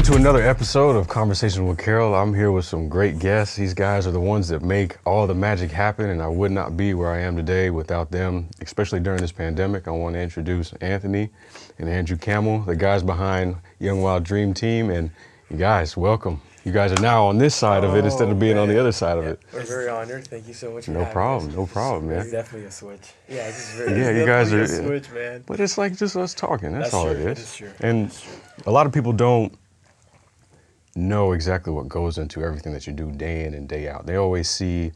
to another episode of Conversation with Carroll. I'm here with some great guests. These guys are the ones that make all the magic happen, and I would not be where I am today without them, especially during this pandemic. I want to introduce Anthony and Andrew Camel, the guys behind Young Wild Dream Team, and you guys, welcome. You guys are now on this side of it instead of being on the other side of it. We're very honored. Thank you so much for No having problem, us. no problem, man. It's definitely a switch. Yeah, it's just Yeah, you guys are a switch, man. But it's like just us talking. That's all true. it is. That's true. And That's true. a lot of people don't know exactly what goes into everything that you do day in and day out. They always see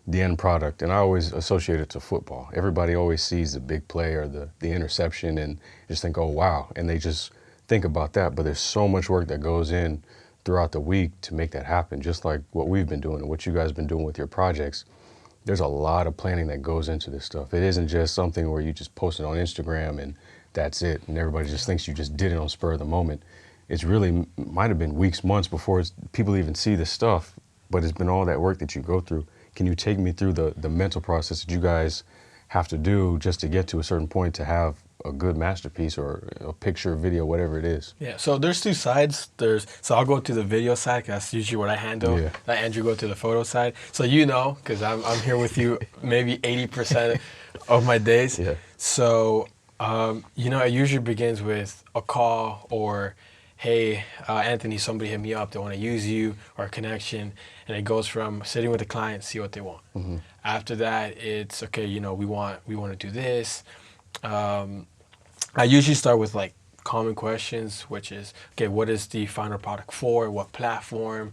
the end product, and I always associate it to football. Everybody always sees the big play or the interception and just think, oh, wow. And they just think about that. But there's so much work that goes in throughout the week to make that happen, just like what we've been doing and what you guys have been doing with your projects. There's a lot of planning that goes into this stuff. It isn't just something where you just post it on Instagram and that's it, and everybody just thinks you just did it on spur of the moment. It's really might have been weeks, months before people even see this stuff, but it's been all that work that you go through. Can you take me through the mental process that you guys have to do just to get to a certain point to have a good masterpiece or a picture, video, whatever it is? Yeah, so there's two sides. So I'll go to the video side, 'cause that's usually what I handle. Yeah. Let Andrew go to the photo side. So because I'm here with you maybe 80% of my days. Yeah. So, it usually begins with a call or, hey, Anthony, somebody hit me up, they want to use you, or a connection. And it goes from sitting with the client, see what they want. Mm-hmm. After that, it's, okay, we want to do this. I usually start with like common questions, which is, okay, what is the final product for? What platform?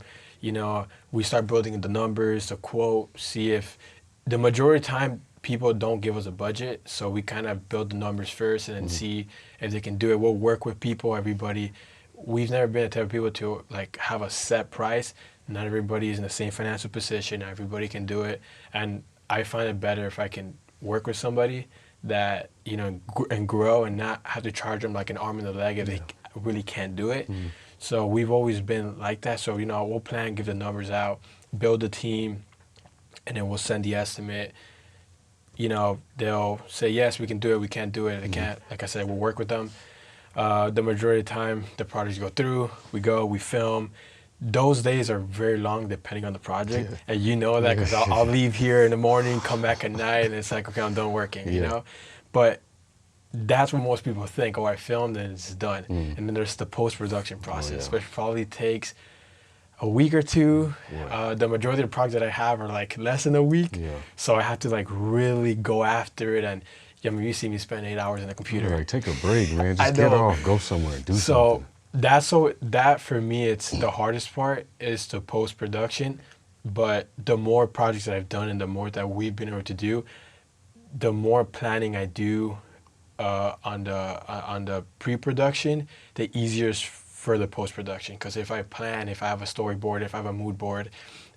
We start building the numbers, the quote, see if the majority of the time people don't give us a budget. So we kind of build the numbers first and then see if they can do it. We'll work with people, everybody. We've never been the type of people to like have a set price. Not everybody is in the same financial position. Not everybody can do it. And I find it better if I can work with somebody that, and grow and not have to charge them like an arm and a leg if they really can't do it. Mm-hmm. So we've always been like that. So, we'll plan, give the numbers out, build a team, and then we'll send the estimate. They'll say, yes, we can do it, we can't do it. They can't, like I said, we'll work with them. The majority of the time, the projects go through, we film. Those days are very long depending on the project. Yeah. And you know that because I'll leave here in the morning, come back at night, and it's like, okay, I'm done working, But that's what most people think, I filmed and it's done. And then there's the post-production process, which probably takes a week or two. The majority of the projects that I have are like less than a week. So I have to like really go after it. And you see me spend 8 hours in the computer. Like, take a break, man. Just get off, go somewhere, do something. That for me, it's the hardest part is the post-production. But the more projects that I've done and the more that we've been able to do, the more planning I do on the pre-production, the easier it's for the post-production. Because if I plan, if I have a storyboard, if I have a mood board,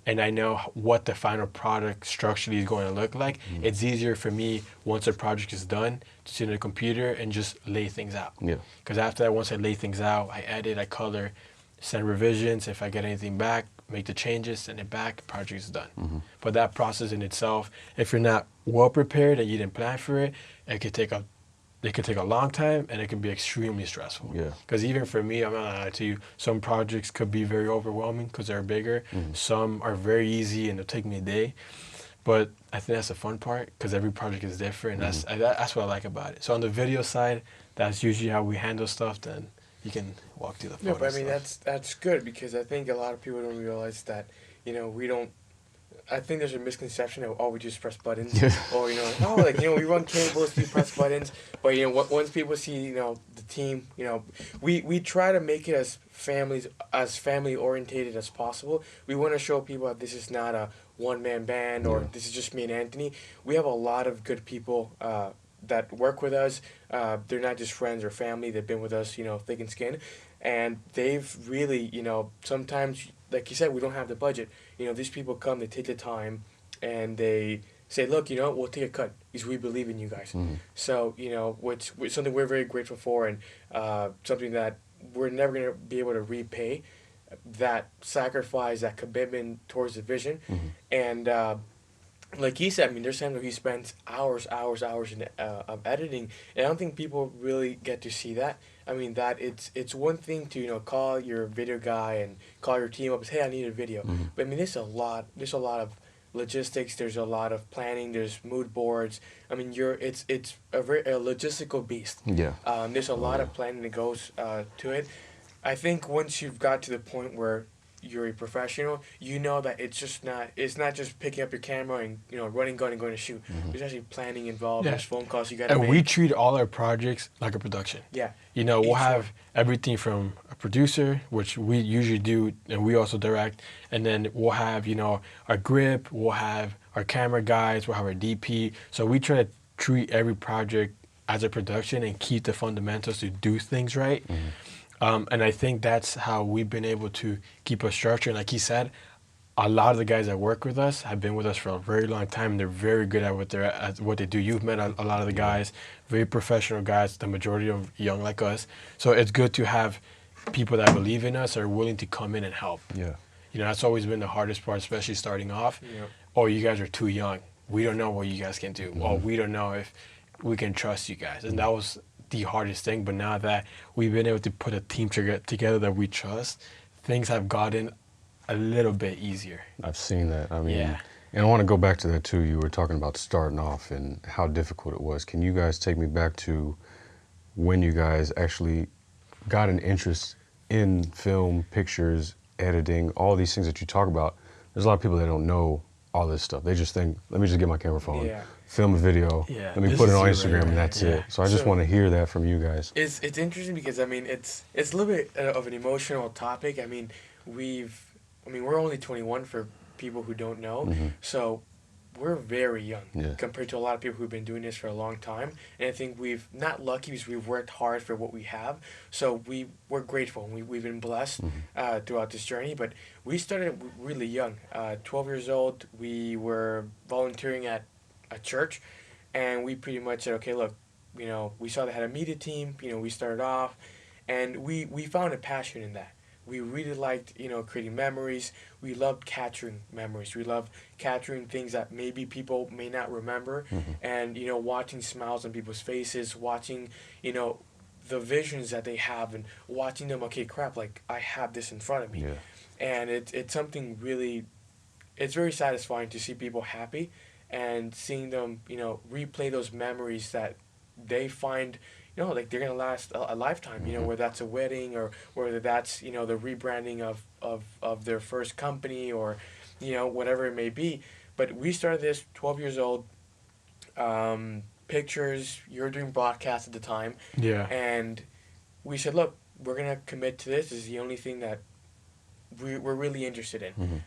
and I know what the final product structurally is going to look like, it's easier for me once the project is done to sit on the computer and just lay things out. Because after that, once I lay things out, I edit, I color, send revisions. If I get anything back, make the changes, send it back, project is done. But that process in itself, if you're not well prepared and you didn't plan for it, it could take a long time, and it can be extremely stressful. Because even for me, I'm not gonna lie to you, some projects could be very overwhelming because they're bigger. Some are very easy and it'll take me a day. But I think that's the fun part because every project is different. And that's what I like about it. So on the video side, that's usually how we handle stuff. Then you can walk through the photo. No, but I mean that's good because I think a lot of people don't realize that we don't. I think there's a misconception of we just press buttons, or we run cables, we press buttons. But once people see the team, we try to make it as family orientated as possible. We want to show people that this is not a one-man band or this is just me and Anthony. We have a lot of good people that work with us. They're not just friends or family. They've been with us, thick and skin, and they've really, sometimes, like you said, we don't have the budget. These people come, they take the time, and they say, look, we'll take a cut because we believe in you guys. So, which something we're very grateful for, and something that we're never going to be able to repay, that sacrifice, that commitment towards the vision. And like he said, there's times where he spends hours in of editing, and I don't think people really get to see that. I mean, that it's one thing to, call your video guy and call your team up and say, hey, I need a video. But I mean, there's a lot of logistics, there's a lot of planning, there's mood boards. I mean, it's a logistical beast. Yeah. There's a lot of planning that goes to it. I think once you've got to the point where you're a professional, you know that it's not just picking up your camera and running gun and going to shoot. There's actually planning involved. Yeah. There's phone calls you got to And make. we treat all our projects like a production. Yeah. We'll Each have everything from a producer, which we usually do, and we also direct. And then we'll have, our grip, we'll have our camera guys, we'll have our DP. So we try to treat every project as a production and keep the fundamentals to do things right. And I think that's how we've been able to keep a structure. And like he said, a lot of the guys that work with us have been with us for a very long time. They're very good at what they do. You've met a lot of the guys, very professional guys, the majority of young like us. So it's good to have people that believe in us, are willing to come in and help. Yeah. That's always been the hardest part, especially starting off. Yeah. Oh, you guys are too young. We don't know what you guys can do. Oh, we don't know if we can trust you guys. And that was the hardest thing. But now that we've been able to put a team together that we trust, things have gotten a little bit easier. I've seen that. I mean, Yeah. and I want to go back to that too. You were talking about starting off and how difficult it was. Can you guys take me back to when you guys actually got an interest in film, pictures, editing, all these things that you talk about? There's a lot of people that don't know all this stuff. They just think, let me just get my camera phone, film a video, Yeah, let me this put it is on it Instagram, right and there. that's Yeah. it. So I just So- want to hear that from you guys. It's interesting because I mean it's a little bit of an emotional topic. I mean we're only 21 for people who don't know, so we're very young compared to a lot of people who've been doing this for a long time. And I think we've not lucky because we've worked hard for what we have. So we're grateful and we've been blessed throughout this journey. But we started really young, 12 years old. We were volunteering at a church, and we pretty much said, okay, look, we saw they had a media team. We started off, and we found a passion in that. We really liked, creating memories. We loved capturing memories. We loved capturing things that maybe people may not remember, and watching smiles on people's faces, watching, the visions that they have, and watching them. Okay, crap! Like I have this in front of me, and it's something really. It's very satisfying to see people happy, and seeing them, replay those memories that they find. Like they're gonna last a lifetime. Whether that's a wedding or whether that's the rebranding of their first company or whatever it may be. But we started this 12 years old. Pictures. You were doing broadcasts at the time. Yeah. And we said, look, we're gonna commit to this. This is the only thing that we're really interested in.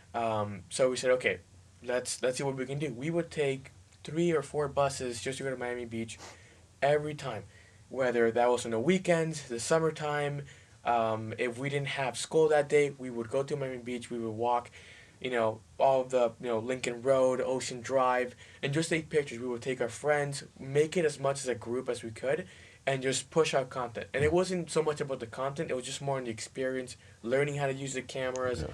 So we said, okay, let's see what we can do. We would take 3 or 4 buses just to go to Miami Beach every time. Whether that was on the weekends, the summertime, if we didn't have school that day, we would go to Miami Beach. We would walk, all of the, Lincoln Road, Ocean Drive, and just take pictures. We would take our friends, make it as much as a group as we could, and just push out content. And it wasn't so much about the content; it was just more in the experience, learning how to use the cameras,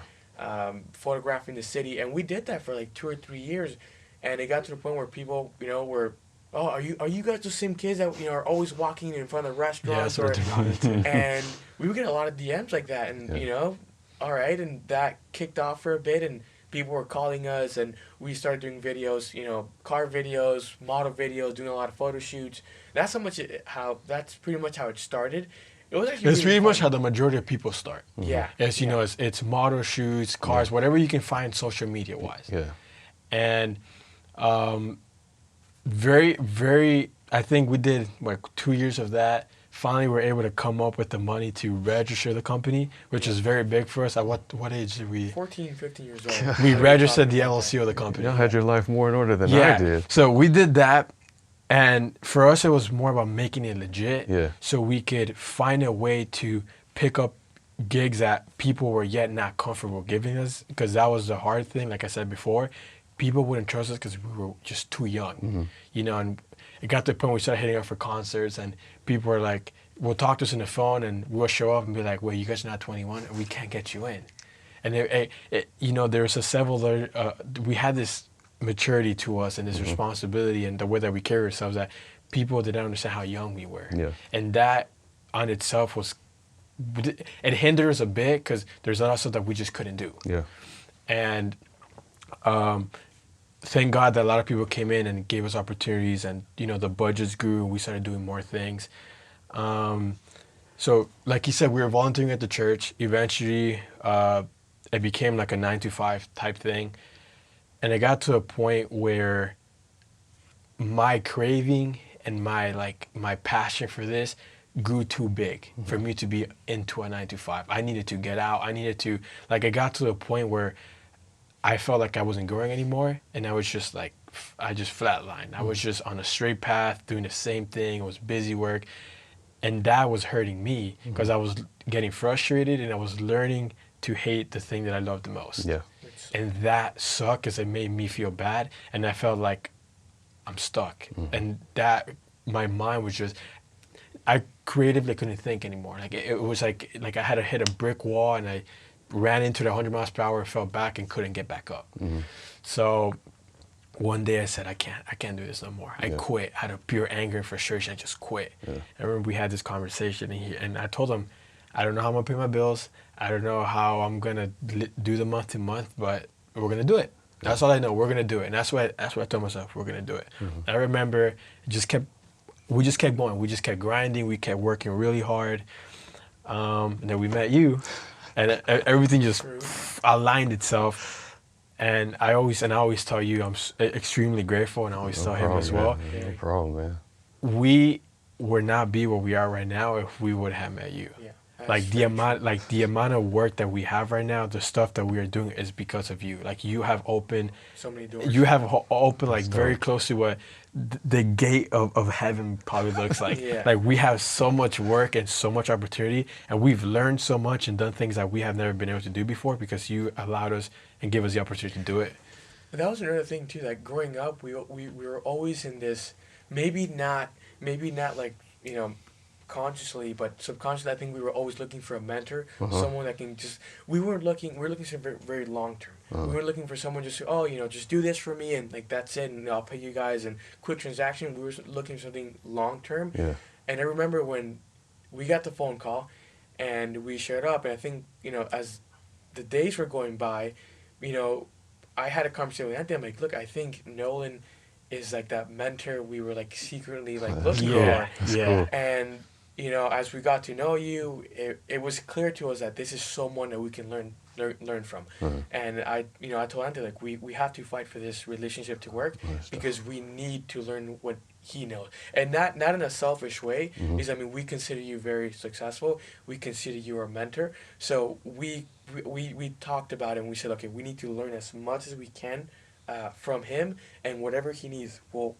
photographing the city, and we did that for like 2 or 3 years, and it got to the point where people, were. Oh, are you guys the same kids that are always walking in front of restaurants? Yeah, that's what it's about. And we would get a lot of DMs like that, and all right, and that kicked off for a bit, and people were calling us, and we started doing videos, car videos, model videos, doing a lot of photo shoots. That's pretty much how it started. It was actually It's really pretty much fun. how the majority of people start. Yeah. It's it's model shoots, cars, whatever you can find social media wise. Yeah. And very, very, I think we did like 2 years of that. Finally, we were able to come up with the money to register the company, which is very big for us. At what age did we? 14, 15 years old. We registered the LLC of the company. Y'all had your life more in order than I did. So we did that. And for us, it was more about making it legit. Yeah. So we could find a way to pick up gigs that people were yet not comfortable giving us, because that was the hard thing. Like I said before, people wouldn't trust us because we were just too young, and it got to the point where we started hitting up for concerts, and people were like, will talk to us on the phone, and we'll show up and be like, wait, you guys are not 21? We can't get you in. And there was we had this maturity to us and this responsibility and the way that we carry ourselves that people didn't understand how young we were. Yeah. And that on itself it hindered us a bit because there's a lot of stuff that we just couldn't do. Yeah. And thank God that a lot of people came in and gave us opportunities, and the budgets grew and we started doing more things. So like you said, we were volunteering at the church. Eventually, it became like a 9 to 5 type thing. And it got to a point where my craving and my passion for this grew too big for me to be into a 9 to 5. I needed to get out. I needed to, it got to a point where I felt like I wasn't growing anymore, and I was just I just flatlined. I was just on a straight path, doing the same thing. It was busy work, and that was hurting me because I was getting frustrated, and I was learning to hate the thing that I loved the most. Yeah. And that sucked because it made me feel bad, and I felt like I'm stuck. And that, my mind was just, I creatively couldn't think anymore. It was like I had to hit a brick wall, and I ran into the 100 miles per hour, fell back, and couldn't get back up. So one day I said, I can't do this no more. I quit. Out of pure anger and frustration, I just quit. I remember we had this conversation, and I told him, I don't know how I'm gonna pay my bills. I don't know how I'm gonna do the month to month, but we're gonna do it. That's all I know. We're gonna do it, and that's what I told myself. We're gonna do it. I remember we just kept going. We just kept grinding. We kept working really hard. And then we met you, and everything just aligned itself. And I always tell you I'm extremely grateful, and I always tell him as well. Man. No problem, man. We would not be where we are right now if we would have met you. Yeah. The amount of work that we have right now, the stuff that we are doing is because of you. You have opened So many doors. You have opened very close to what the gate of heaven probably looks like. Yeah. We have so much work and so much opportunity, and we've learned so much and done things that we have never been able to do before because you allowed us and gave us the opportunity to do it. But that was another thing too. Growing up, we were always in this, maybe not consciously, but subconsciously, I think we were always looking for a mentor, someone that can just. We were looking for very, very long term. We were looking for someone just to, just do this for me and that's it, and I'll pay you guys and quick transaction. We were looking for something long term. Yeah. And I remember when we got the phone call, and we showed up, and I think as the days were going by, I had a conversation with Anthony. I'm like, look, I think Nolan is that mentor we were secretly looking for. Yeah. Cool. And as we got to know you, it was clear to us that this is someone that we can learn from. And I told Anthony we have to fight for this relationship to work because we need to learn what he knows, and not in a selfish way. Is we consider you very successful. We consider you our mentor. So we talked about it, and we said, okay, we need to learn as much as we can from him, and whatever he needs, we'll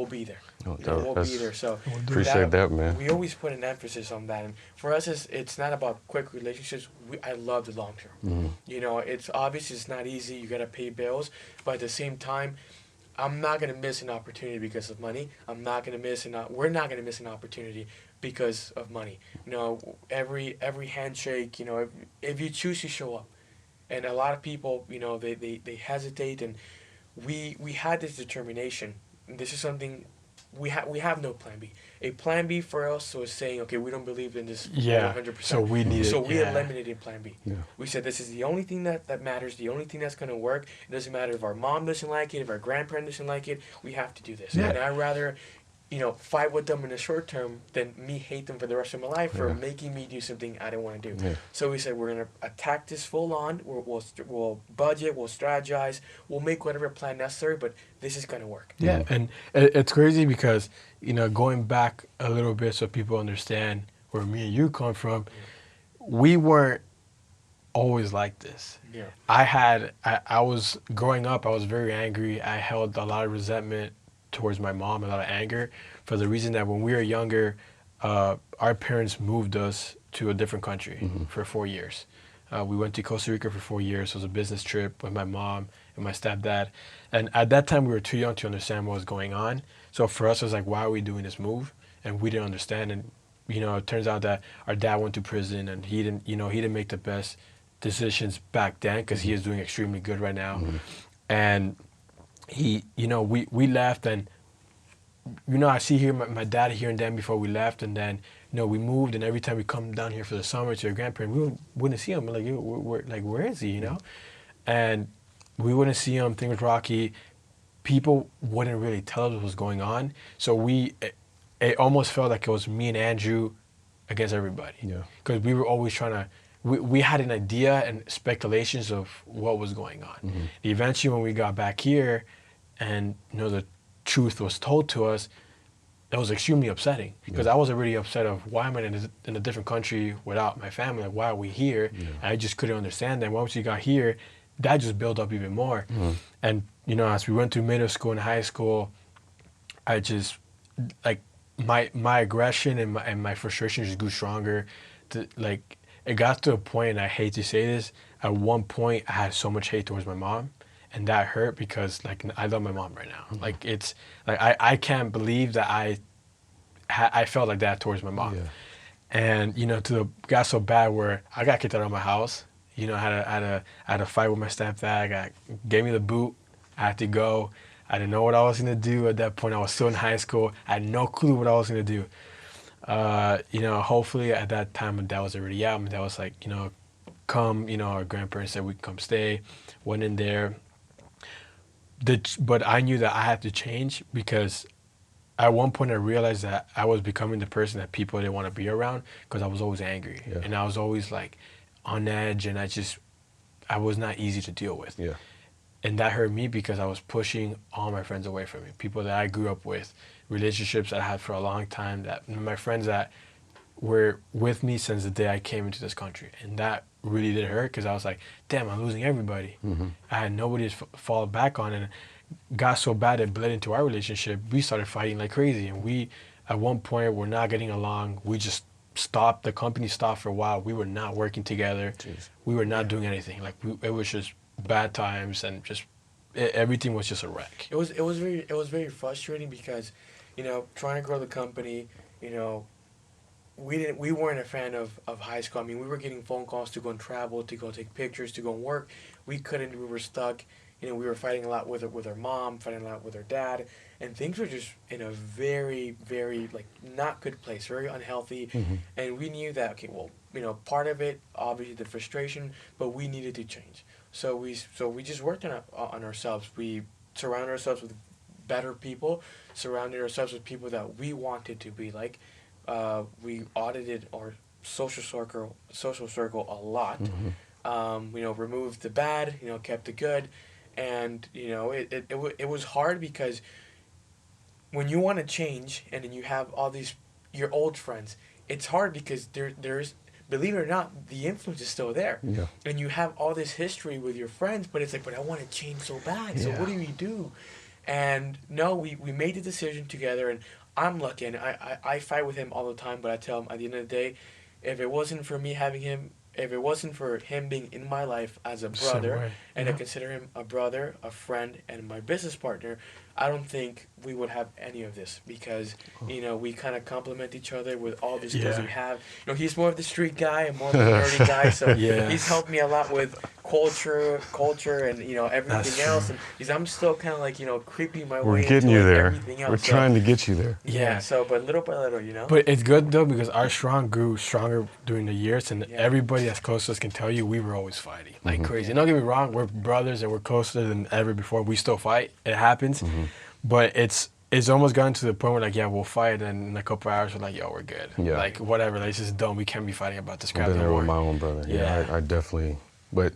be there. We'll be there. So appreciate that, man. We always put an emphasis on that, and for us, it's not about quick relationships. I love the long term. It's obvious it's not easy. You gotta pay bills, but at the same time, I'm not gonna miss an opportunity because of money. We're not gonna miss an opportunity because of money. Every handshake. If you choose to show up, and a lot of people, they hesitate, and we had this determination. This is something we have no plan B. A plan B for us was saying, okay, we don't believe in this 100%. So we needed. So we eliminated plan B. Yeah. We said this is the only thing that matters, the only thing that's going to work. It doesn't matter if our mom doesn't like it, if our grandparent doesn't like it. We have to do this. Yeah. And I'd rather, fight with them in the short term than me hate them for the rest of my life for making me do something I don't want to do. Yeah. So we said we're going to attack this full on. We'll budget, we'll strategize, we'll make whatever plan necessary, but this is going to work. Yeah, and it's crazy because, going back a little bit so people understand where me and you come from, we weren't always like this. Yeah. I was growing up, I was very angry. I held a lot of resentment towards my mom, a lot of anger, for the reason that when we were younger, our parents moved us to a different country for 4 years. We went to Costa Rica for 4 years. It was a business trip with my mom and my stepdad. And at that time, we were too young to understand what was going on. So for us, it was why are we doing this move? And we didn't understand. And, it turns out that our dad went to prison, and he didn't make the best decisions back then because he is doing extremely good right now. And we left, and I see here my dad here and then before we left, and then we moved, and every time we come down here for the summer to your grandparents, we wouldn't see him. Like, where is he? And we wouldn't see him. Things were rocky. People wouldn't really tell us what was going on. So it almost felt like it was me and Andrew against everybody. Yeah. Because we were always trying to. We had an idea and speculations of what was going on. Mm-hmm. Eventually, when we got back here, and the truth was told to us, it was extremely upsetting, because I was already upset of why am I in a different country without my family? Like, why are we here? Yeah. I just couldn't understand that. Once we got here, that just built up even more. And as we went through middle school and high school, I just my aggression and my frustration just grew stronger. It got to a point, and I hate to say this, at one point I had so much hate towards my mom. And that hurt, because I love my mom right now. Like, it's like I can't believe that I felt like that towards my mom. Yeah. And got so bad where I got kicked out of my house. I had a fight with my stepdad. Gave me the boot. I had to go. I didn't know what I was gonna do at that point. I was still in high school. I had no clue what I was gonna do. Hopefully at that time my dad was already out. My dad was like, come. Our grandparents said we could come stay. Went in there. But I knew that I had to change, because at one point I realized that I was becoming the person that people didn't want to be around, because I was always angry. Yeah. And I was always on edge, and I was not easy to deal with. Yeah. And that hurt me, because I was pushing all my friends away from me. People that I grew up with, relationships that I had for a long time, my friends that were with me since the day I came into this country. And that really did hurt, because I was like, damn, I'm losing everybody. I had nobody to fall back on, and it got so bad it bled into our relationship. We started fighting like crazy, and we, at one point, were not getting along. We just stopped. The company stopped for a while. We were not working together. Jeez. We were not doing anything. It was just bad times, and just everything was just a wreck. It was very frustrating, because, trying to grow the company, we weren't a fan of high school. I mean, we were getting phone calls to go and travel, to go take pictures, to go and work. We couldn't. We were stuck. We were fighting a lot with our mom, fighting a lot with our dad, and things were just in a very, very not good place, very unhealthy. And we knew that, okay, well, part of it, obviously the frustration, but we needed to change. So we just worked on ourselves. We surrounded ourselves with better people, surrounded ourselves with people that we wanted to be like. We audited our social circle a lot. Removed the bad, kept the good, and it was hard, because when you want to change and then you have all these your old friends, it's hard, because there's, believe it or not, the influence is still there. Yeah. And you have all this history with your friends, but it's like, but I want to change so bad. So what do we do? And no, we made the decision together, and I'm lucky, and I fight with him all the time, but I tell him at the end of the day, if it wasn't for me having him, if it wasn't for him being in my life as a brother, and I consider him a brother, a friend, and my business partner, I don't think we would have any of this, because we kind of complement each other with all the skills we have. He's more of the street guy and more of the nerdy guy, so he's helped me a lot with culture, and everything else. And I'm still kind of creeping my way getting into you there. Everything else. We're trying to get you there. Yeah. So, but little by little, But it's good though, because our strong grew stronger during the years, and everybody that's close to us can tell you we were always fighting like crazy. And don't get me wrong, we're brothers and we're closer than ever before. We still fight. It happens. But it's almost gotten to the point where we'll fight, and in a couple hours we're like, yo, we're good. Yeah. Whatever, it's just done. We can't be fighting about this crap I've been there anymore. with my own brother. Yeah. I definitely. But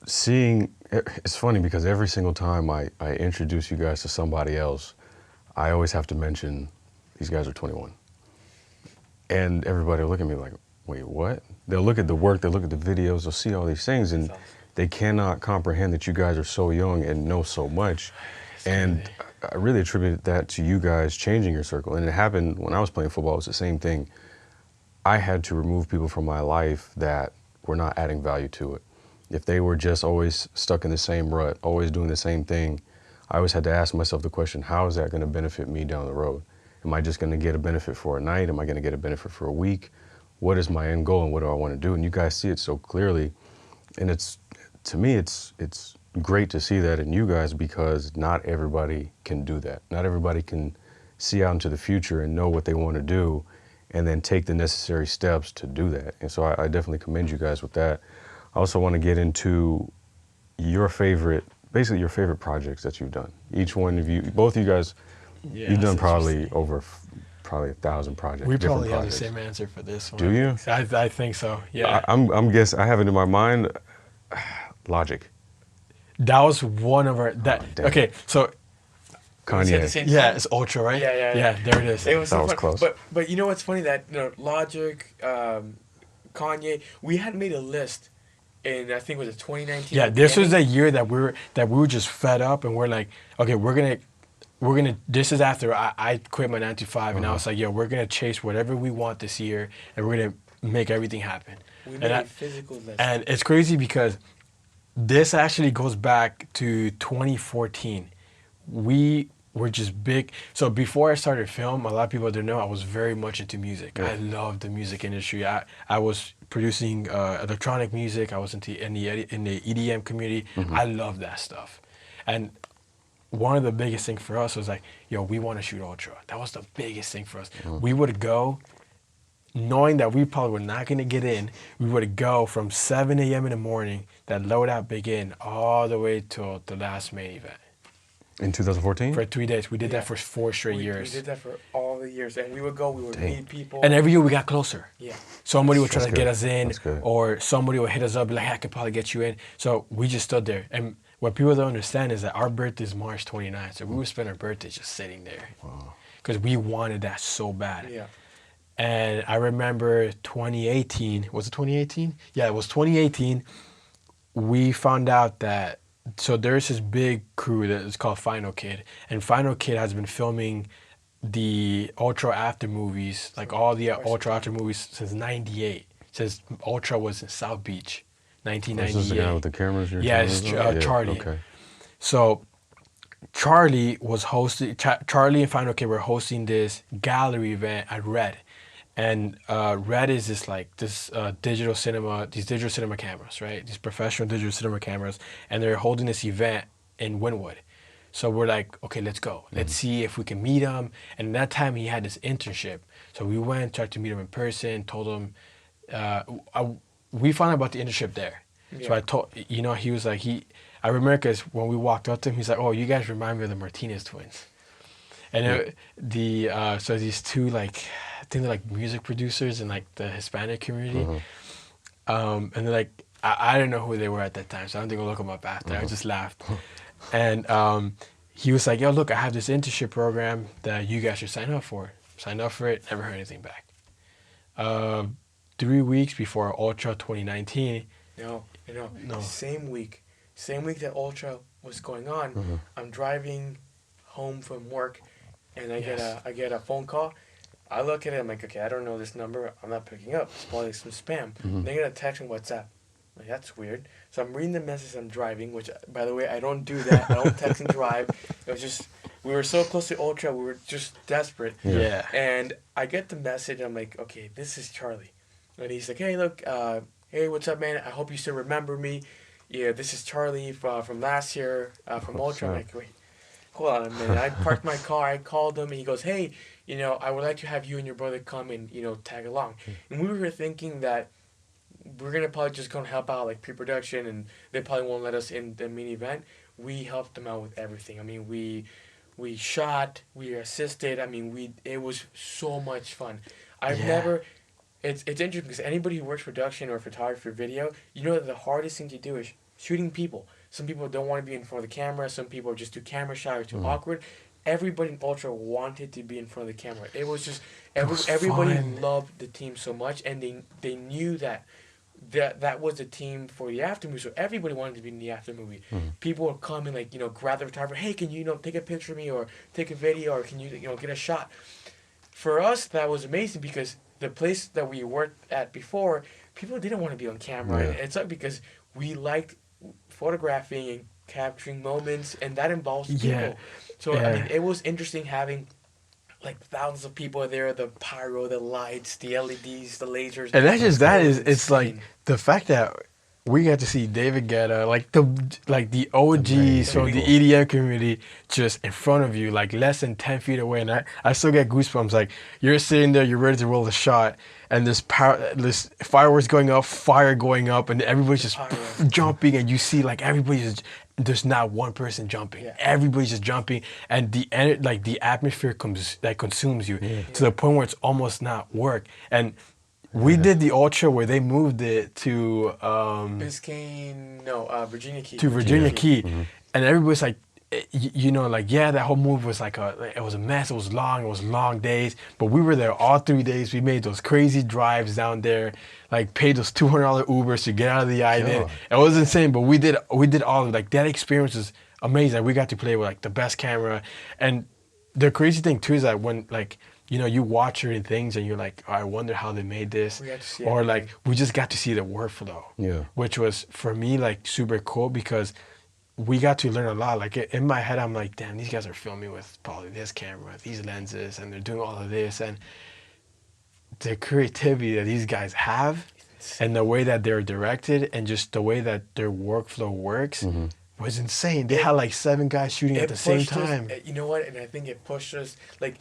it's funny, because every single time I introduce you guys to somebody else, I always have to mention these guys are 21. And everybody will look at me like, wait, what? They'll look at the work, they'll look at the videos, they'll see all these things, and they cannot comprehend that you guys are so young and know so much. And I really attribute that to you guys changing your circle. And it happened when I was playing football. It was the same thing. I had to remove people from my life that were not adding value to it. If they were just always stuck in the same rut, always doing the same thing, I always had to ask myself the question, how is that going to benefit me down the road? Am I just going to get a benefit for a night? Am I going to get a benefit for a week? What is my end goal, and what do I want to do? And you guys see it so clearly. And to me, it's great to see that in you guys because not everybody can do that. Not everybody can see out into the future and know what they want to do and then take the necessary steps to do that. And so I definitely commend you guys with that. I also want to get into your favorite, basically your favorite projects that you've done. Each one of you, both of you guys, Yeah, you've done that's probably over probably 1,000 projects. We different probably have the projects. same answer for this one. Do you? I think so. Yeah. I'm guessing, I have it in my mind, Logic. That was one of our damn. okay, so We said the Kanye. same yeah, time. it's Ultra, right? Yeah. There it is. It was That so was fun. close. But you know what's funny that Logic, Kanye, we had made a list in I think was it 2019. Yeah, this was beginning? the year that we were just fed up and we're like, okay, we're gonna this is after I quit my 9 to 5 and I was like, yo, we're gonna chase whatever we want this year and we're gonna make everything happen. We And made I- a physical list. And it's crazy because this actually goes back to 2014. We were just big. So before I started film, a lot of people didn't know I was very much into music. Yeah. I loved the music industry. I was producing electronic music. I was in the EDM community. I love that stuff. And one of the biggest things for us was like, yo, we want to shoot Ultra. That was the biggest thing for us. We would go, knowing that we probably were not going to get in, we would go from 7 a.m. in the morning, that loadout begin, all the way till the last main event. In 2014? For 3 days. We did Yeah. that for 4 straight we years. did that for all the years, and we would go. We would Dang. meet people. And every year we got closer. yeah, Somebody would try That's to get good. us in, That's good. or somebody would hit us up, be like, hey, I could probably get you in. So we just stood there. And what people don't understand is that our birthday is March 29th. So we would spend our birthdays just sitting there. Because we wanted that so bad. yeah. And I remember 2018, was it 2018? Yeah, it was 2018. We found out that, so there's this big crew that is called Final Kid. And Final Kid has been filming the Ultra after movies, like all the Ultra after movies since 98. Since Ultra was in South Beach, This is the 1998. guy with the cameras you're Yeah, telling it's us about? Charlie. Okay. So Charlie was hosting. Charlie and Final Kid were hosting this gallery event at Red, and Red is this digital cinema. These digital cinema cameras, right? These professional digital cinema cameras, and they're holding this event in Wynwood. So we're like, okay, let's go. Let's see if we can meet him. And that time he had this internship, so we went, tried to meet him in person. Told him, we found out about the internship there. So Yeah. I told, he was like, I remember because when we walked up to him, he's like, oh, you guys remind me of the Martinez twins. And so these two, like, I think they're like music producers in like the Hispanic community. And they're like, I didn't know who they were at that time, so I don't think I'll look them up after. I just laughed. And he was like, yo, look, I have this internship program that you guys should sign up for. Signed up for it, never heard anything back. 3 weeks before Ultra 2019. No. No. Same week that Ultra was going on, I'm driving home from work, and I get a phone call. I look at it, I'm like, okay, I don't know this number. I'm not picking up. It's probably some spam. They get a text on WhatsApp. I'm like, that's weird. So I'm reading the message. I'm driving, which, by the way, I don't do that. I don't text and drive. It was just, we were so close to Ultra. We were just desperate. Yeah. And I get the message. I'm like, okay, this is Charlie. And he's like, hey, look, hey, what's up, man? I hope you still remember me. Yeah, this is Charlie from last year, from Ultra. I'm like, wait, hold on a minute. I parked my car. I called him, and he goes, hey, I would like to have you and your brother come and, tag along. And we were thinking that we're going to probably just go and help out, like, pre-production, and they probably won't let us in the main event. We helped them out with everything. I mean, we shot, we assisted. I mean, it was so much fun. I've never... It's interesting because anybody who works production or photography or video, that the hardest thing to do is shooting people. Some people don't want to be in front of the camera. Some people are just too camera shy or too awkward. Everybody in Ultra wanted to be in front of the camera. It was just everybody fun. loved the team so much, and they knew that was the team for the after movie. So everybody wanted to be in the after movie. People would come and grab the photographer. Hey, can you take a picture of me or take a video or can you get a shot? For us, that was amazing because the place that we worked at before, people didn't want to be on camera. Yeah. And it's like because we liked photographing and capturing moments, and that involves people. Yeah. So I mean, it was interesting having thousands of people there, the pyro, the lights, the LEDs, the lasers. And that's just that It was is it's like insane. the fact that we got to see David Guetta, like the OGs Amazing. from the EDM community, just in front of you, like less than 10 feet away. And I still get goosebumps. Like you're sitting there, you're ready to roll the shot, and there's fireworks going up, fire going up, and everybody's just jumping, and you see like there's not one person jumping. Yeah. Everybody's just jumping, and the atmosphere consumes you to the point where it's almost not work. And we did the ultra where they moved it to Virginia Key. to Virginia Key, and everybody's like, that whole move was like it was a mess. It was long days, but we were there all 3 days. We made those crazy drives down there, like paid those $200 Ubers to get out of the island. It was insane, but we did all of it. Like that experience was amazing. Like, we got to play with like the best camera, and the crazy thing too is that when like, you watch certain things and you're like, oh, I wonder how they made this. Or like, we just got to see the workflow. Yeah. Which was, for me, like super cool because we got to learn a lot. Like in my head, I'm like, damn, these guys are filming with probably this camera, these lenses, and they're doing all of this. And the creativity that these guys have and the way that they're directed and just the way that their workflow works was insane. They had like 7 guys shooting at the same time. You know what? And I think it pushed us, like,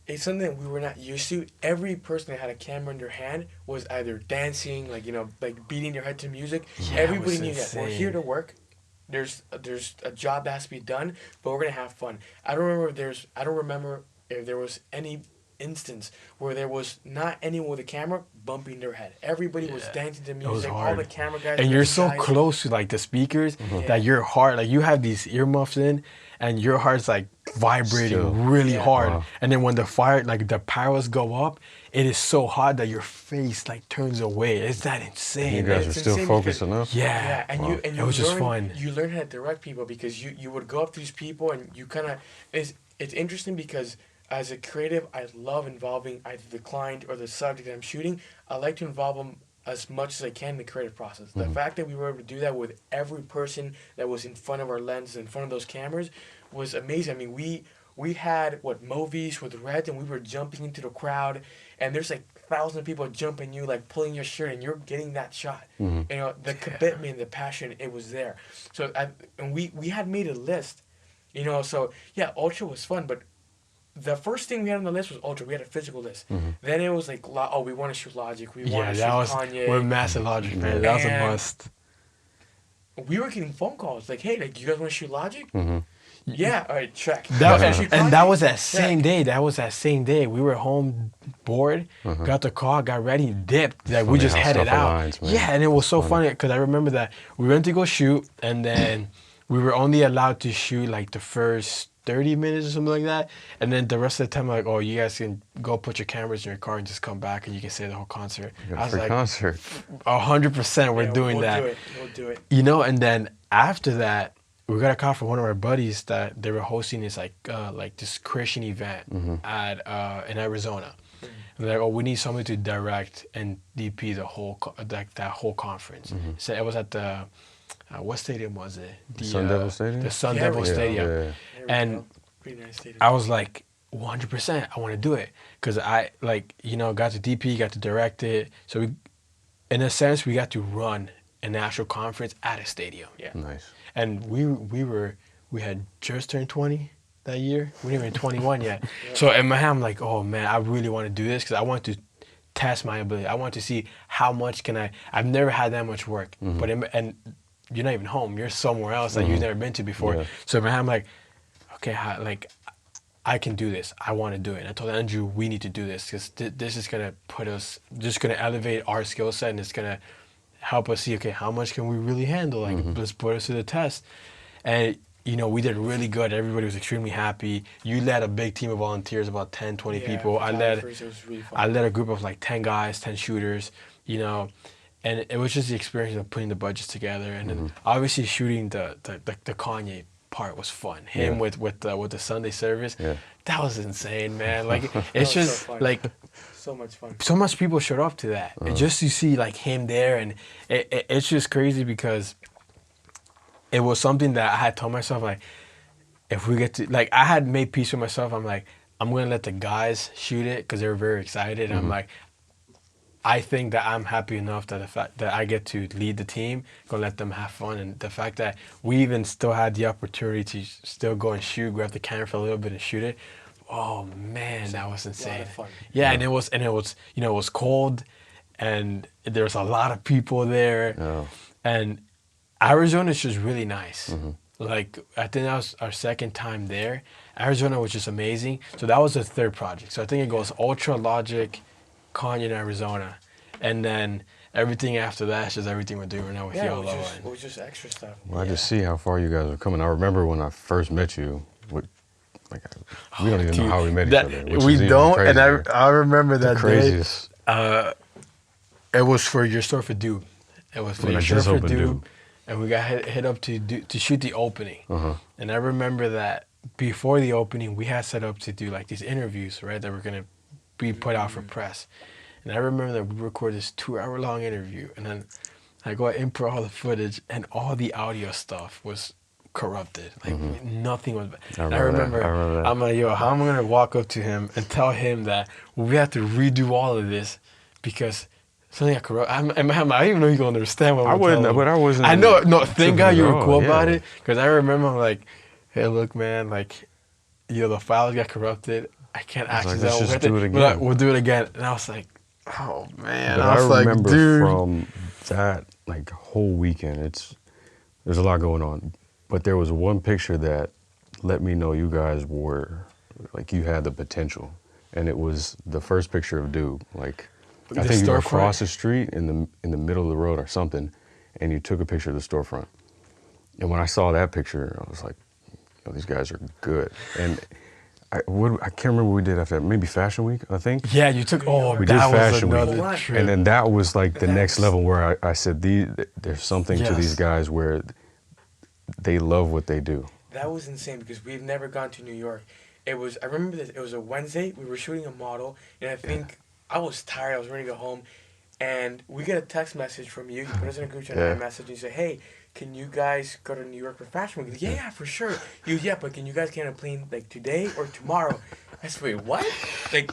it's something that we were not used to. Every person that had a camera in their hand was either dancing, like, like beating their head to music. Yeah, Everybody knew that insane. we're here to work. There's a job that has to be done, but we're gonna have fun. I don't remember if there was any instance where there was not anyone with a camera bumping their head. Everybody was dancing to music. All the camera guys. And you're so close to like the speakers that your heart, like you have these earmuffs in, and your heart's like vibrating really hard. Wow. And then when the fire, like the pyros go up, it is so hot that your face like turns away. It's that insane. You guys are still focused enough? Yeah. And it was just fun. You learn how to direct people because you would go up to these people and you kind of it's interesting because as a creative, I love involving either the client or the subject that I'm shooting. I like to involve them as much as I can in the creative process. The fact that we were able to do that with every person that was in front of our lenses, in front of those cameras, was amazing. I mean, we had movies with Red, and we were jumping into the crowd, and there's like thousands of people jumping you, like pulling your shirt, and you're getting that shot. The commitment, the passion, it was there. So we had made a list, So yeah, Ultra was fun, but the first thing we had on the list was Ultra. We had a physical list. Then it was like, we want to shoot Logic. We want to shoot Kanye. We're massive Logic fans. That was a must. We were getting phone calls like, hey, like, you guys want to shoot Logic? Yeah, all right, check. That was that same day. We were home, bored, got the car, got ready, dipped. Like, we just headed out. And it was so funny because I remember that we went to go shoot, and then we were only allowed to shoot like the first 30 minutes or something like that, and then the rest of the time, like, oh, you guys can go put your cameras in your car and just come back and you can stay the whole concert. I was like, concert. 100% we're doing that. We'll do it. And then after that, we got a call from one of our buddies that they were hosting this like this Christian event at in Arizona. And they're like, oh, we need somebody to direct and DP the whole that whole conference. So it was at the what stadium was it? The Sun Devil Stadium? The Sun Devil Stadium. Yeah. And pretty nice stadium. I was like, 100%, I want to do it. Because I, got to DP, got to direct it. So we, in a sense, we got to run an actual conference at a stadium. Yeah. Nice. And we had just turned 20 that year. We weren't even 21 yet. So in my head, I'm like, oh man, I really want to do this because I want to test my ability. I want to see how much I've never had that much work. But and you're not even home. You're somewhere else that you've never been to before. Yeah. So in my head, I'm like, okay, I can do this. I want to do it. And I told Andrew, we need to do this because this is going to elevate our skill set, and it's going to help us see, okay, how much can we really handle? Like, let's put us to the test. And, we did really good. Everybody was extremely happy. You led a big team of volunteers, about 10, 20 people. I led a group of like 10 guys, 10 shooters, and it was just the experience of putting the budgets together. And then obviously shooting the Kanye part was fun. Him with the Sunday service, that was insane, man. Like, it's just so like so much fun. So much people showed up to that, and just to see like him there, and it's just crazy because it was something that I had told myself, like, if we get to, like, I had made peace with myself. I'm like, I'm gonna let the guys shoot it because they were very excited. I'm like, I think that I'm happy enough that the fact that I get to lead the team, go let them have fun, and the fact that we even still had the opportunity to still go and shoot, grab the camera for a little bit and shoot it. Oh man, that was insane. A lot of fun. Yeah, and it was you know, it was cold, and there was a lot of people there, and Arizona is just really nice. Like, I think that was our second time there. Arizona was just amazing. So that was the third project. So I think it goes Ultra, Logic, Canyon, Arizona. And then everything after that is just everything we're doing now with YOLO. It was just extra stuff. Well, I just see how far you guys are coming. I remember when I first met you, we don't even know how we met each other. We don't, and I remember that craziest. Day. It was for your store for Duke. It was for your store for Duke. And we got hit up to shoot the opening. And I remember that before the opening, we had set up to do like these interviews, right, that were going to be put out for press. And I remember that we recorded this 2-hour-long interview, and then I go input all the footage, and all the audio stuff was corrupted. Like, nothing was. I remember that. I'm like, yo, how am I going to walk up to him and tell him that we have to redo all of this because something got corrupt? I didn't even know you gonna understand what I'm telling him. But I wasn't. I know. No, thank God you were cool about it, because I remember I'm like, hey, look, man, like, you know, the files got corrupted. I can't access that. Let's just do it again. We'll do it again. And I was like, oh man. But I was like, remember dude. from that like whole weekend, there's a lot going on. But there was one picture that let me know you guys were like, you had the potential, and it was the first picture of Duke. Like, I think you were across the street in the middle of the road or something, and you took a picture of the storefront. And when I saw that picture, I was like, oh, these guys are good. And I can't remember what we did after that. Maybe Fashion Week, I think. Yeah, you took. Oh, we that did Fashion was Week, another trip. and then that was like the next level where I said, there's something to these guys where they love what they do. That was insane because we've never gone to New York. I remember this. It was a Wednesday. We were shooting a model, and I think I was tired. I was ready to go home, and we get a text message from you. You put us in a group chat, and a message, and you say, hey, can you guys go to New York for Fashion Week? Yeah, for sure. But can you guys get on a plane like today or tomorrow? I said, wait, what? Like,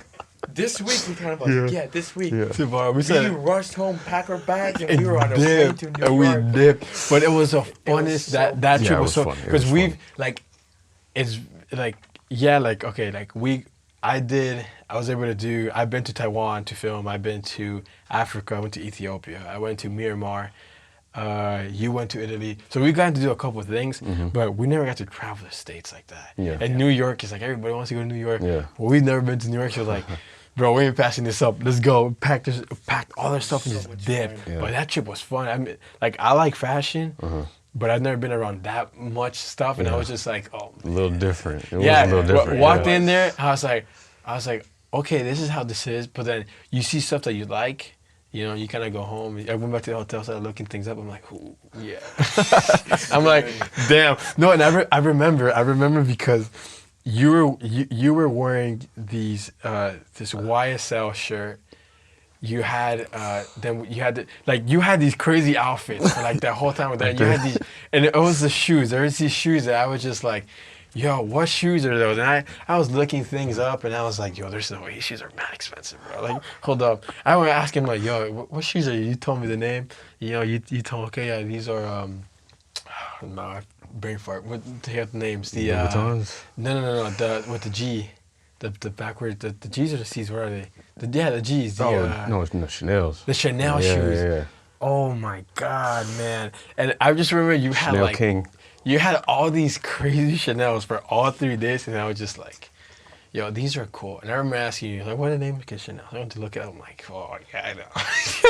this week? We kind of like, this week. Yeah. Tomorrow. We rushed home, packed our bags, and we were on a plane to New York. And we dipped. But it was the funnest. That trip was so, because we've, like, it's like, okay, like I've been to Taiwan to film. I've been to Africa. I went to Ethiopia. I went to Myanmar. You went to Italy. So we got to do a couple of things, but we never got to travel the States like that. Yeah. And New York is like, everybody wants to go to New York. Yeah. Well, we've never been to New York. So like, bro, we ain't passing this up. Let's go. Packed all their stuff and just dip. Yeah. But that trip was fun. I mean, like, I like fashion, but I've never been around that much stuff. And I was just like, oh, man. A little different. It was a little different. Walked in there, I was like, okay, this is how this is. But then you see stuff that you like. You know, you kind of go home. I went back to the hotel, started looking things up. I'm like, ooh, yeah. I'm like, damn. No, and I remember because you were wearing these this YSL shirt. You had you had these crazy outfits for like that whole time with that. You had these, and it was the shoes. There was these shoes that I was just like, yo, what shoes are those? And I was looking things up, and I was like, yo, there's no way. These shoes are mad expensive, bro. Like, hold up. I went to ask him, like, yo, what shoes are you? You told me the name. You know, you told me, okay, yeah, these are, no, brain fart. What the names? The Vuittons? No, with the G. The backwards, the G's or the C's, where are they? The G's. No, Chanel's. The Chanel shoes. Yeah. Oh, my God, man. And I just remember you had, Chanel like... King. You had all these crazy Chanels for all 3 days, and I was just like, yo, these are cool. And I remember asking you, like, what are the names of Chanel? I went to look it up. I'm like, oh, yeah, I know.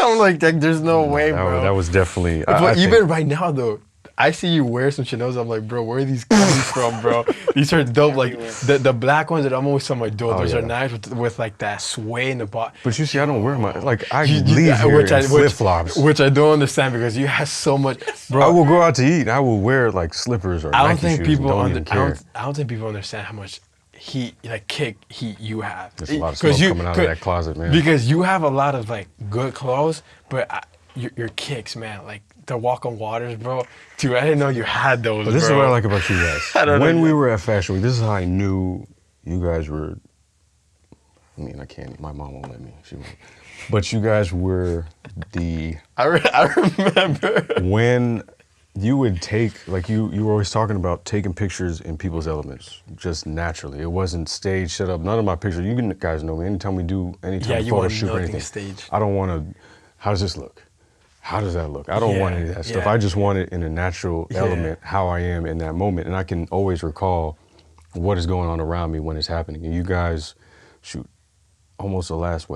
I'm like, there's no way, bro. That was definitely... But even right now, though, I see you wear some Chanels. I'm like, bro, where are these coming from, bro? These are dope. Like, the black ones that I'm always talking about, dope. Those are nice with, like, that sway in the bottom. But you see, I don't wear my... Like, I leave here in flip-flops. Which I don't understand, because you have so much... Bro, I will go out to eat, and I will wear, like, slippers or Nike shoes. I don't think people understand how much heat you have. There's a lot of smoke coming out of that closet, man. Because you have a lot of, like, good clothes, but your kicks, man, like, the walk on waters, bro. Dude, I didn't know you had those, but this is what I like about you guys. When we were at Fashion Week, this is how I knew you guys were... I mean, I can't... My mom won't let me. She won't. But you guys were the I remember. when you would take, like you were always talking about taking pictures in people's elements, just naturally. It wasn't staged, set up. None of my pictures, you guys know me, anytime we do any Yeah, type of you photo want shoot or nothing anything, staged. I don't want to, how does this look? How does that look? I don't want any of that stuff. Yeah. I just want it in a natural element, how I am in that moment. And I can always recall what is going on around me when it's happening. And you guys shoot almost the last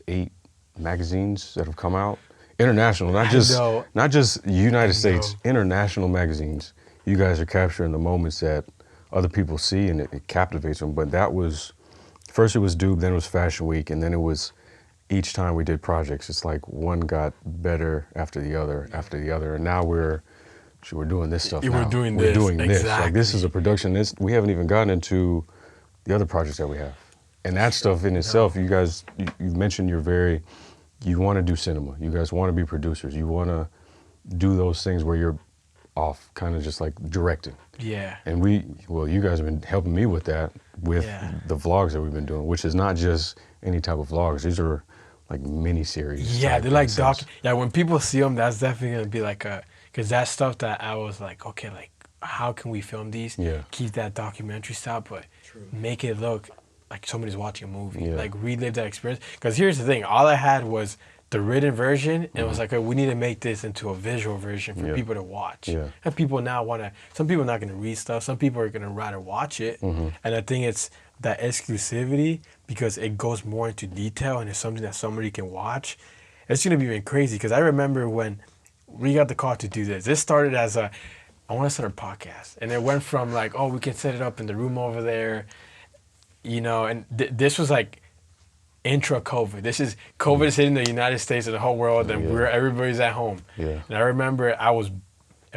8 magazines that have come out. International, not just United States, international magazines. You guys are capturing the moments that other people see, and it captivates them. But that was, first it was Dube, then it was Fashion Week, and then it was, each time we did projects, it's like one got better after the other, and now we're doing this stuff now. We're doing this. Exactly. Like, this is a production. We haven't even gotten into the other projects that we have. And that stuff in itself, you guys, you've mentioned you want to do cinema. You guys want to be producers. You want to do those things where you're off, kind of just like directing. Yeah. And you guys have been helping me with that, with the vlogs that we've been doing, which is not just any type of vlogs. These are like mini series. Yeah, they're like Yeah, when people see them, that's definitely gonna be like because that's stuff that I was like, okay, like how can we film these? Yeah. Keep that documentary style, but make it look like somebody's watching a movie. Yeah. Like relive that experience. Because here's the thing, all I had was the written version, and it was like, we need to make this into a visual version for people to watch. Yeah. And people now some people are not gonna read stuff. Some people are gonna rather watch it. And I think it's that exclusivity, because it goes more into detail and it's something that somebody can watch. It's gonna be even crazy, because I remember when we got the call to do this. This started as I want to start a podcast, and it went from like, oh, we can set it up in the room over there, and this was like intra-COVID. This is COVID is hitting the United States and the whole world, and everybody's at home. Yeah. And I remember it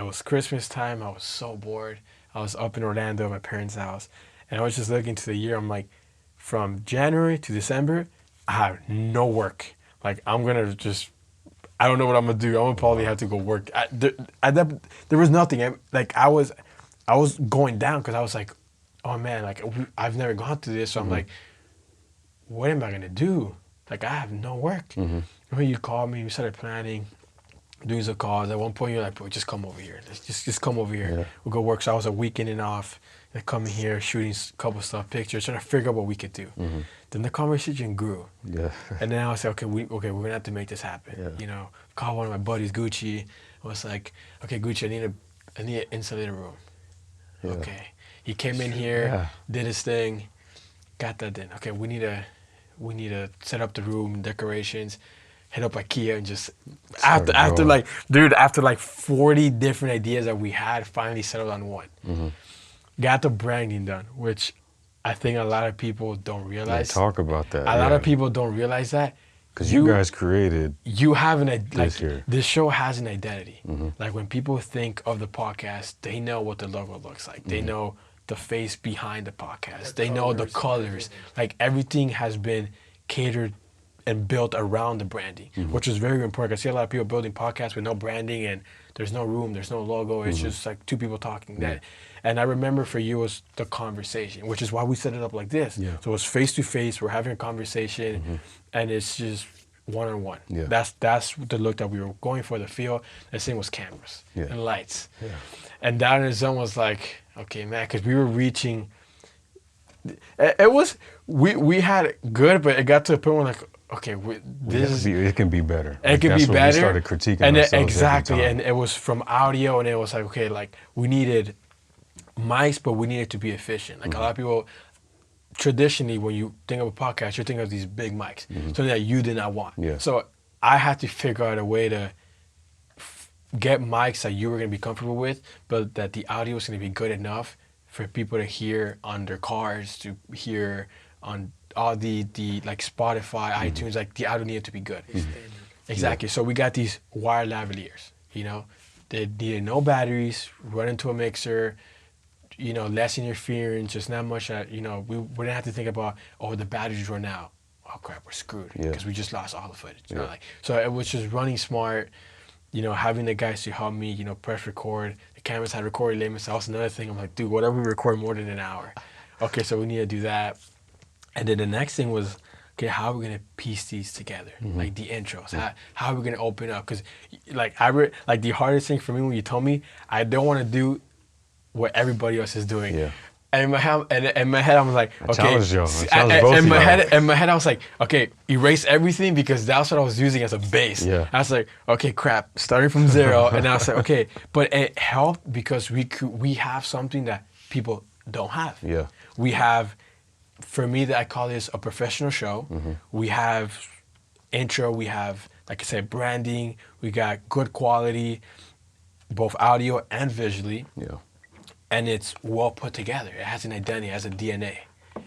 was Christmas time. I was so bored. I was up in Orlando at my parents' house, and I was just looking to the year. I'm like, from January to December, I have no work. Like, I'm gonna just, I don't know what I'm gonna do. I'm gonna probably have to go work. There was nothing. Like, I was going down, because I was like, oh man, like I've never gone through this. So I'm like, what am I gonna do? Like, I have no work. When you called me, we started planning, doing some calls. At one point, you're like, bro, just come over here. Let's just come over here. Yeah. We'll go work. So I was a weekend and off. And coming here, shooting a couple stuff, pictures, trying to figure out what we could do. Then the conversation grew. Yeah. And then I was like, we're gonna have to make this happen. Yeah. Call one of my buddies, Gucci. I was like, okay, Gucci, I need to insulate a room. Yeah. Okay. He came in here, did his thing, got that done. Okay, we need to set up the room, decorations, hit up IKEA, and just after like 40 different ideas that we had, finally settled on one. Got the branding done, which I think a lot of people don't realize. Talk about that. A lot of people don't realize that. Because you guys created this show has an identity. Like, when people think of the podcast, they know what the logo looks like. They know the face behind the podcast. They know the colors. Like, everything has been catered and built around the branding, which is very important. I see a lot of people building podcasts with no branding, and there's no room, there's no logo. It's just like two people talking. And I remember for you was the conversation, which is why we set it up like this. Yeah. So it's face to face. We're having a conversation, and it's just one-on-one. Yeah. That's the look that we were going for. The feel. The thing was cameras and lights. Yeah. And Down in the Zone was like, okay, man, because we were reaching. It was we had it good, but it got to a point where like, okay, it can be better. It can be better. When we started critiquing ourselves exactly, every time. and it was from audio, and it was like, okay, like we needed mics, but we needed to be efficient. Like, a lot of people, traditionally, when you think of a podcast, you're thinking of these big mics, something that you did not want. Yeah. So I had to figure out a way to get mics that you were going to be comfortable with, but that the audio was going to be good enough for people to hear on their cars, to hear on all the like Spotify, iTunes. Like, the audio needed to be good. Exactly. So we got these wired lavaliers. They needed no batteries, run into a mixer. Less interference, just not much that, we didn't have to think about, the batteries run out. Oh crap, we're screwed because we just lost all the footage. So it was just running smart, having the guys to help me, press record. The cameras had recording limits. That was another thing. I'm like, dude, whatever we record more than an hour. Okay, so we need to do that. And then the next thing was okay, how are we gonna piece these together? Mm-hmm. Like the intros, how are we gonna open up? Because like like the hardest thing for me when you told me, I don't want to do what everybody else is doing. Yeah. And in my head, I was like, okay. challenged y'all. I challenged both in of my y'all. head, I was like, okay, erase everything because that's what I was using as a base. Yeah. I was like, okay, crap, starting from zero, and I was like, okay, but it helped because we have something that people don't have. Yeah. We have, for me, that I call this a professional show. Mm-hmm. We have intro. We have, like I said, branding. We got good quality, both audio and visually. Yeah. And it's well put together. It has an identity, it has a DNA.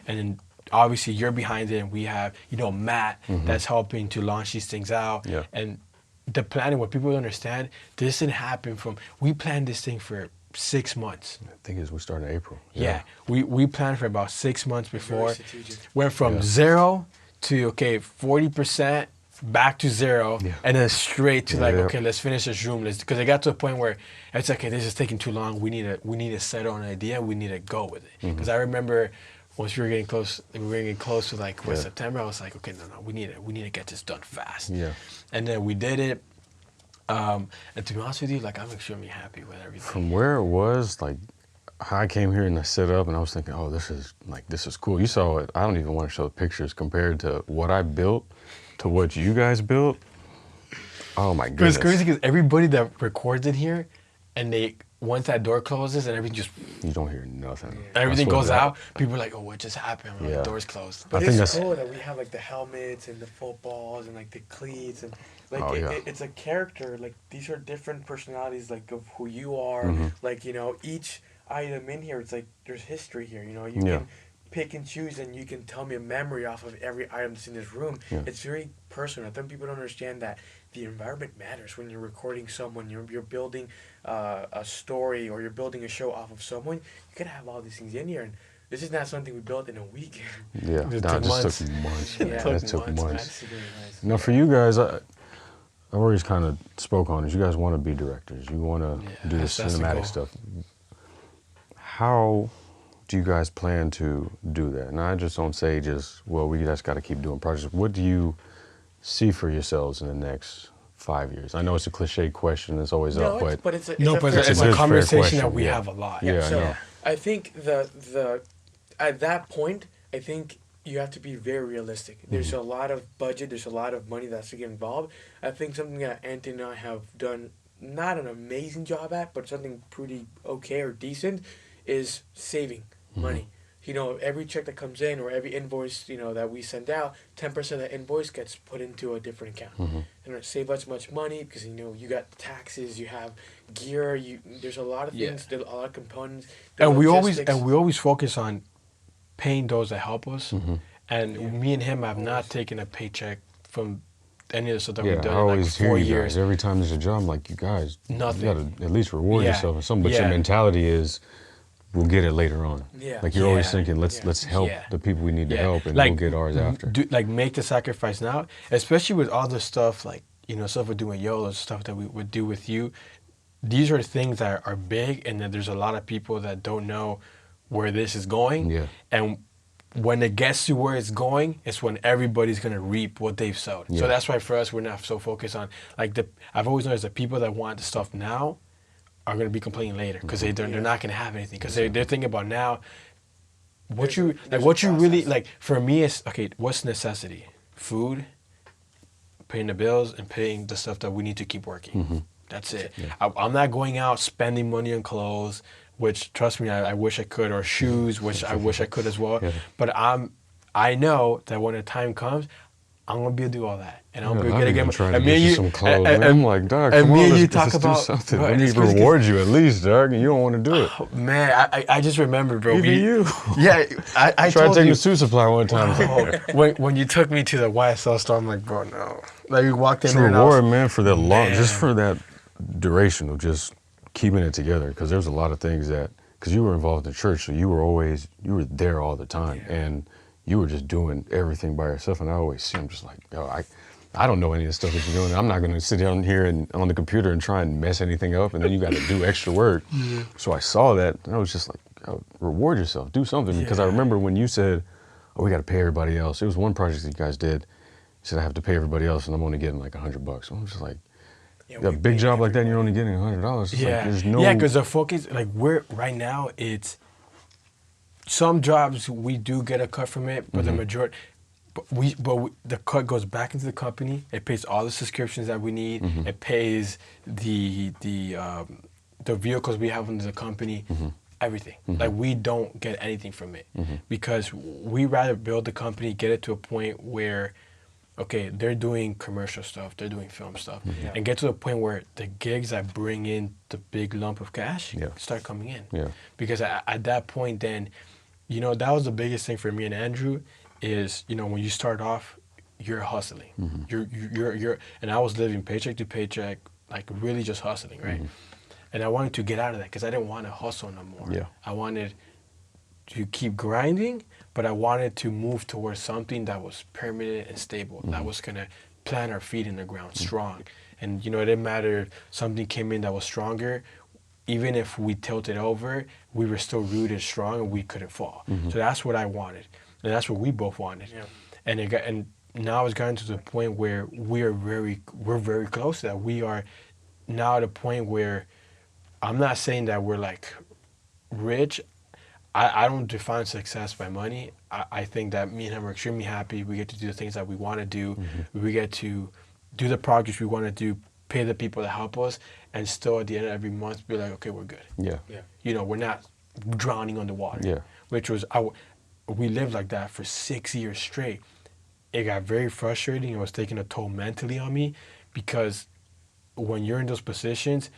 And then obviously you're behind it, and we have, Matt that's helping to launch these things out. Yeah. And the planning, what people don't understand, this didn't happen we planned this thing for 6 months. I think we started in April. Yeah. We planned for about 6 months before. Very strategic. Went from 0 to, 40%, back to 0, Yeah. and then straight to Yeah. okay, let's finish this room. Because it got to a point where it's okay, this is taking too long. We need to settle on an idea. We need to go with it. Because I remember once we were getting close to Yeah. September, I was like, okay, no, we need to get this done fast. Yeah. And then we did it. And to be honest with you, like I'm extremely happy with everything. From where it was, like, I came here and I set up and I was thinking, oh, this is cool. You saw it. I don't even want to show pictures compared to what I built to what you guys built. Oh my But goodness. it's crazy because everybody that records in here, and once that door closes and everything just You don't hear nothing. everything That's what goes that- out, people are like, oh, what just happened? I'm like, Yeah. door's closed. But I think it's that's- cool that we have like the helmets and the footballs and like the cleats and like Oh, yeah. it's a character. Like these are different personalities like of who you are. Mm-hmm. Like each item in here, it's like there's history here. You Yeah. can pick and choose and you can tell me a memory off of every item that's in this room. Yeah. It's very personal. I think people don't understand that the environment matters when you're recording someone. You're building a story or you're building a show off of someone. You gotta have all these things in here, and this is not something we built in a week. Yeah, It nah, took it just months. took months. Yeah. Man. It That took months. That's really nice. Now, for you guys, I've always kind of spoke on it. You guys want to be directors. You want to do the that's the goal. cinematic stuff. How do you guys plan to do that? And I just don't say we just got to keep doing projects. What do you see for yourselves in the next 5 years? I know it's a cliche question. It's always up, but it's a it's fair a conversation question, that we yeah. have a lot. Yeah, I so know. I think the at that point, I think you have to be very realistic. There's a lot of budget. There's a lot of money that's to get involved. I think something that Anthony and I have done not an amazing job at, but something pretty okay or decent, is saving money. Every check that comes in or every invoice, that we send out, 10% of that invoice gets put into a different account. And it saves us much money because, you got taxes, you have gear, there's a lot of things, there's a lot of components. the And we logistics. always focus on paying those that help us. And me and him have not taken a paycheck from any of the stuff that yeah, we've I done in like always 4 hear you years. guys. Every time there's a job, I'm like, you guys, Nothing. you got to at least reward Yeah. yourself or something. But your Yeah. mentality is, we'll get it later on. Yeah. Like you're always Yeah. thinking, let's help Yeah. the people we need to Yeah. help, and Like, we'll get ours after. Make the sacrifice now, especially with all the stuff like stuff we're doing YOLO, stuff that we would do with you. These are things that are big, and that there's a lot of people that don't know where this is going. Yeah. And when it gets to where it's going, it's when everybody's gonna reap what they've sowed. Yeah. So that's why for us, we're not so focused on I've always noticed that people that want the stuff now are gonna be complaining later because they're not gonna have anything because they're thinking about now. What you really process. like for me is okay. What's necessity? Food, paying the bills, and paying the stuff that we need to keep working. That's it. I'm not going out spending money on clothes, which trust me, I wish I could, or shoes, which I wish I could as well. Yeah. But I know that when the time comes, I'm gonna be able to do all that, and I'm gonna I'm be even able trying to get you some clothes. Man. I'm like, dog, and come me on, and you let's talk do about something. bro, Let and me it's crazy 'cause- reward you at least, dog, and you don't want to do it. Oh, man, I just remember, bro. Even you. Yeah, I Tried to told take you. the suit supply one time. when you took me to the YSL store, I'm like, bro, no. Like we walked in It's there, and I was, reward, man, for that long, just Man. for that duration of just keeping it together. Because there's a lot of things because you were involved in church, so you were there all the time, and you were just doing everything by yourself. And I always see, I'm just like, yo, I don't know any of the stuff that you're doing. I'm not gonna sit down here and on the computer and try and mess anything up, and then you got to do extra work. So I saw that, and I was just like, yo, reward yourself, do something. Because I remember when you said, oh, we got to pay everybody else. It was one project that you guys did. He said, I have to pay everybody else, and I'm only getting like $100. I'm just like, Yeah, you got a we big pay job like that, and you're only everybody. getting $100. It's like, Yeah, there's no. yeah, because the focus, like we're right now, it's some jobs we do get a cut from it, but the majority, the cut goes back into the company. It pays all the subscriptions that we need. It pays the vehicles we have under the company, everything. Like we don't get anything from it because we rather build the company, get it to a point where, okay, they're doing commercial stuff, they're doing film stuff, and get to the point where the gigs that bring in the big lump of cash start coming in. Yeah. Because at that point, then, you know, that was the biggest thing for me and Andrew is, you know, when you start off, you're hustling. You're, and I was living paycheck to paycheck, like really just hustling, right? And I wanted to get out of that because I didn't want to hustle no more. Yeah. I wanted to keep grinding, but I wanted to move towards something that was permanent and stable, that was gonna plant our feet in the ground strong. And you know, it didn't matter if something came in that was stronger, even if we tilted over, we were still rooted strong and we couldn't fall. So that's what I wanted. And that's what we both wanted. Yeah. And now it's gotten to the point where we're very close to that. We are now at a point where I'm not saying that we're like rich. I don't define success by money. I think that me and him are extremely happy. We get to do the things that we want to do. We get to do the projects we want to do, pay the people that help us, and still at the end of every month be like, okay, we're good. Yeah. Yeah. You know, we're not drowning underwater. Yeah. Which was, we lived like that for 6 years straight. It got very frustrating. It was taking a toll mentally on me because when you're in those positions,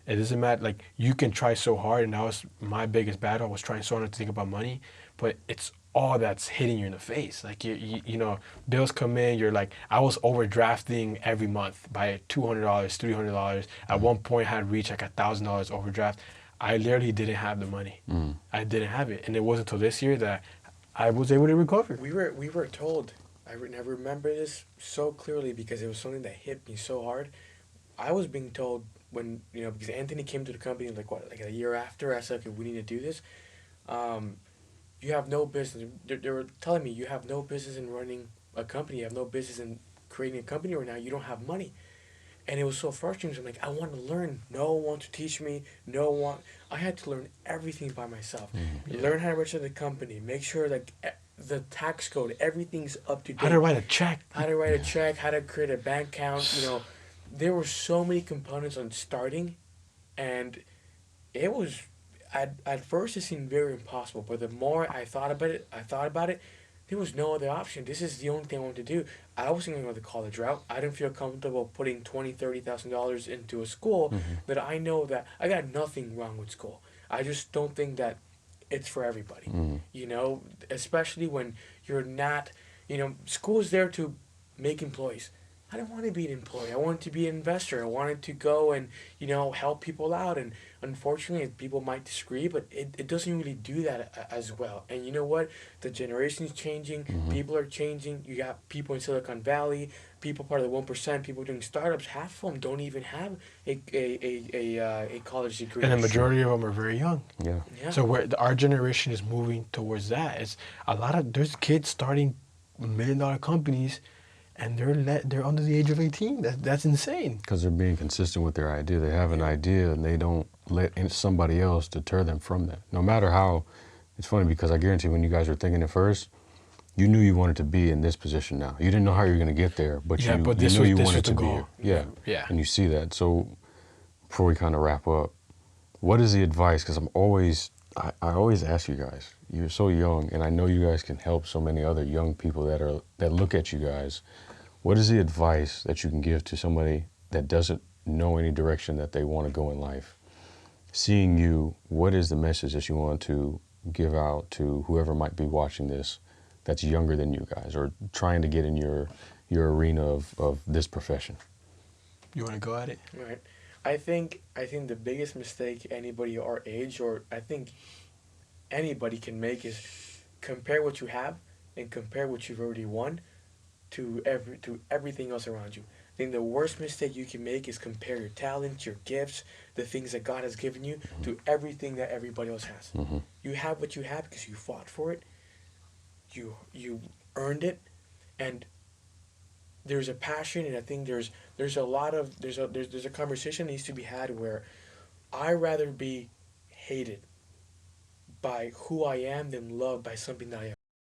it doesn't matter. Like, you can try so hard, and that was my biggest battle. I was trying so hard not to think about money, but it's all that's hitting you in the face. Like, you know, bills come in, you're like, I was overdrafting every month by $200, $300. At one point, I had reached like $1,000 overdraft. I literally didn't have the money. I didn't have it. And it wasn't until this year that I was able to recover. We were told, I remember this so clearly because it was something that hit me so hard. I was being told when, you know, because Anthony came to the company like a year after, I said, okay, we need to do this. You have no business. They were telling me you have no business in running a company. You have no business in creating a company right now. You don't have money. And it was so frustrating. I'm like, I want to learn. No one to teach me. I had to learn everything by myself. Learn how to register the company. Make sure like the tax code, everything's up to date. How to write a check. How to create a bank account. You know, there were so many components on starting, and it was at first it seemed very impossible. But the more I thought about it, there was no other option. This is the only thing I wanted to do. I wasn't going to go the college route. I didn't feel comfortable putting $20,000-$30,000 into a school that I know that I got nothing wrong with school. I just don't think that it's for everybody. You know, especially when you're not, you know, school is there to make employees. I didn't want to be an employee. I wanted to be an investor. I wanted to go and, you know, help people out. And unfortunately, people might disagree, but it doesn't really do that as well. And you know what? The generation's changing. People are changing. You got people in Silicon Valley, people part of the 1%, people doing startups. Half of them don't even have a college degree. And the majority of them are very young. Yeah. Yeah. So our generation is moving towards that. It's there's kids starting $1 million companies, and they're under the age of 18. That's insane. Because they're being consistent with their idea. They have an idea, and they don't let somebody else deter them from that. No matter how, it's funny because I guarantee when you guys were thinking at first, you knew you wanted to be in this position now. You didn't know how you were going to get there, but you knew you wanted to be here. Yeah. Yeah. And you see that. So before we kind of wrap up, what is the advice? Because I always ask you guys, you're so young, and I know you guys can help so many other young people that look at you guys. What is the advice that you can give to somebody that doesn't know any direction that they want to go in life? Seeing you, what is the message that you want to give out to whoever might be watching this that's younger than you guys or trying to get in your arena of this profession? You want to go at it? Right. I think the biggest mistake anybody our age, or I think anybody can make, is compare what you have and compare what you've already won to everything else around you. I think the worst mistake you can make is compare your talents, your gifts, the things that God has given you to everything that everybody else has. You have what you have because you fought for it. you earned it, and there's a passion, and I think there's a lot of there's a conversation that needs to be had where I rather be hated by who I am than loved by something that I